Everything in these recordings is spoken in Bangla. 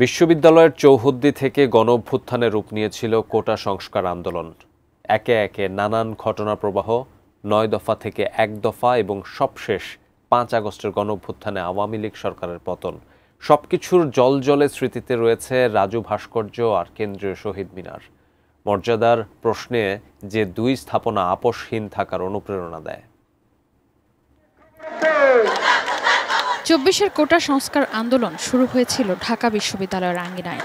বিশ্ববিদ্যালয়ের চৌহদ্দি থেকে গণঅভ্যুত্থানে রূপ নিয়েছিল কোটা সংস্কার আন্দোলন। একে একে নানান ঘটনা প্রবাহ, ৯ দফা থেকে ১ দফা এবং সবশেষ ৫ আগস্টের গণঅভ্যুত্থানে আওয়ামী লীগ সরকারের পতন। সবকিছুর জলজলে স্মৃতিতে রয়েছে রাজু ভাস্কর্য আর কেন্দ্রীয় শহীদ মিনার। মর্যাদার প্রশ্নে যে দুই স্থাপনা আপোষহীন থাকার অনুপ্রেরণা দেয়। ২৪-এর কোটা সংস্কার আন্দোলন শুরু হয়েছিল ঢাকা বিশ্ববিদ্যালয়ের আঙ্গিনায়।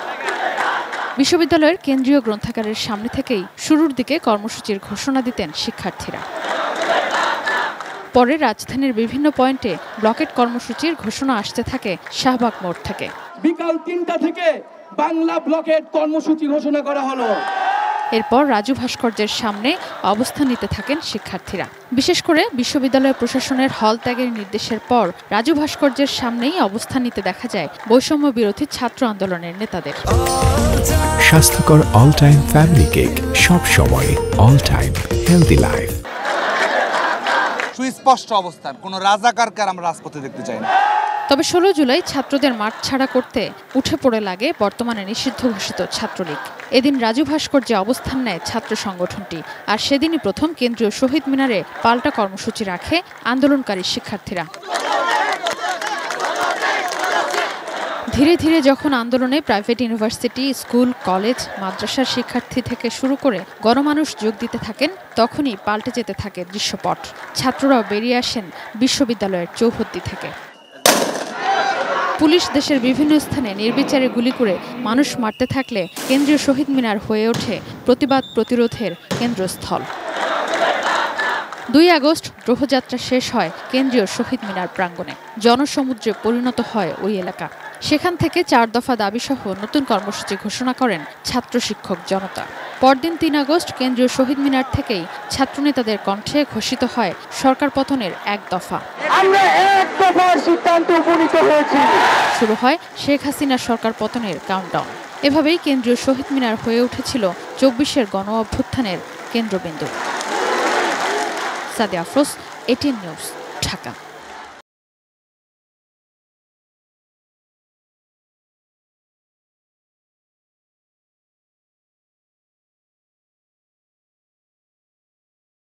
বিশ্ববিদ্যালয়ের কেন্দ্রীয় গ্রন্থাগারের সামনে থেকেই শুরুর দিকে কর্মসূচির ঘোষণা দিতেন শিক্ষার্থীরা। পরে রাজধানীর বিভিন্ন পয়েন্টে ব্লকেট কর্মসূচির ঘোষণা আসতে থাকে শাহবাগ মোড় থেকে। বিকাল ৩টা থেকে বাংলা ব্লকেট কর্মসূচি ঘোষণা করা হলো। এরপর রাজু ভাস্কর্যের সামনে অবস্থান নিতে থাকেন শিক্ষার্থীরা। বিশেষ করে বিশ্ববিদ্যালয় প্রশাসনের হল ত্যাগের নির্দেশের পর রাজু ভাস্কর্যের সামনেই অবস্থান নিতে দেখা যায় বৈষম্য বিরোধী ছাত্র আন্দোলনের নেতাদের। স্বাস্থ্যকর অল টাইম ফ্যামিলি কেক, সব সময় অল টাইম হেলদি লাইফ। সুস্পষ্ট অবস্থান, কোনো রাজাকারকে আমরা রাজপথে দেখতে চাই না। তবে ১৬ জুলাই ছাত্রদের মাঠ ছাড়া করতে উঠে পড়ে লাগে বর্তমানে নিষিদ্ধ ঘোষিত ছাত্রলীগ। এদিন রাজু ভাস্কর্যে অবস্থান নেয় ছাত্র সংগঠনটি, আর সেদিনই প্রথম কেন্দ্রীয় শহীদ মিনারে পাল্টা কর্মসূচি রাখে আন্দোলনকারী শিক্ষার্থীরা। ধীরে ধীরে যখন আন্দোলনে প্রাইভেট ইউনিভার্সিটি, স্কুল, কলেজ, মাদ্রাসার শিক্ষার্থী থেকে শুরু করে গণমানুষ যোগ দিতে থাকেন, তখনই পাল্টে যেতে থাকে দৃশ্যপট। ছাত্ররাও বেরিয়ে আসেন বিশ্ববিদ্যালয়ের চৌহদ্দি থেকে। পুলিশ দেশের বিভিন্ন স্থানে নির্বিচারে গুলি করে মানুষ মারতে থাকলে কেন্দ্রীয় শহীদ মিনার হয়ে ওঠে প্রতিবাদ প্রতিরোধের কেন্দ্রস্থল। ২ আগস্ট গ্রহযাত্রা শেষ হয় কেন্দ্রীয় শহীদ মিনার প্রাঙ্গণে। জনসমুদ্রে পরিণত হয় ওই এলাকা। সেখান থেকে ৪ দফা দাবিসহ নতুন কর্মসূচি ঘোষণা করেন ছাত্র শিক্ষক জনতা। পরদিন ৩ আগস্ট কেন্দ্রীয় শহীদ মিনার থেকেই ছাত্রনেতাদের কণ্ঠে ঘোষিত হয় সরকার পতনের ১ দফা। আমরা ১ দফার সিদ্ধান্তে উপনীত হয়েছি। শুরু হয় শেখ হাসিনার সরকার পতনের কাউন্টডাউন। এভাবেই কেন্দ্রীয় শহীদ মিনার হয়ে উঠেছিল ২৪-এর গণ অভ্যুত্থানের কেন্দ্রবিন্দু। Sadia Afroz, ATN news, Dhaka.